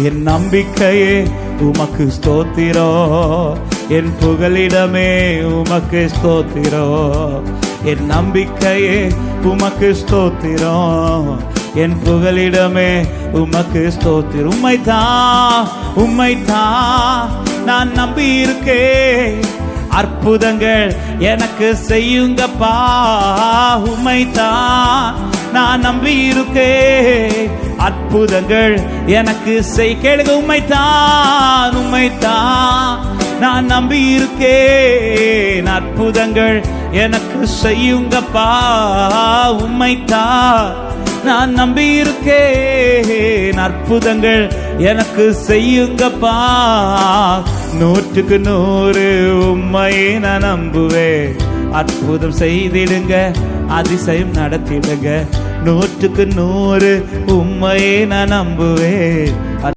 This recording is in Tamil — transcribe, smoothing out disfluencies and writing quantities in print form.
என் நம்பிக்கையே உமக்கு ஸ்தோத்திரோ, என் புகலிடமே உமக்கு ஸ்தோத்திரோ. என் நம்பிக்கையே உமக்கு ஸ்தோத்திரோ, என் புகலிடமே உமக்கு ஸ்தோத்திரம். உம்மைத்தான் நான் நம்பி இருக்கேன், அற்புதங்கள் எனக்கு செய்யுங்கப்பா. உம்மைத்தான் நான் நம்பி இருக்கேன், அற்புதங்கள் எனக்கு கேளுங்க. உம்மைத்தான் நான் நம்பி இருக்கேன், அற்புதங்கள் எனக்கு செய்யுங்கப்பா. உம்மைத்தான் நான் நம்பி இருக்கேன், அற்புதங்கள் எனக்கு செய்யுங்கப்பா. 100க்கு 100 உம்மையே நான் நம்புவேன், அற்புதம் செய்திடுங்க, அதிசயம் நடத்திடுங்க. 100க்கு 100 உம்மையே நான் நம்புவேன்.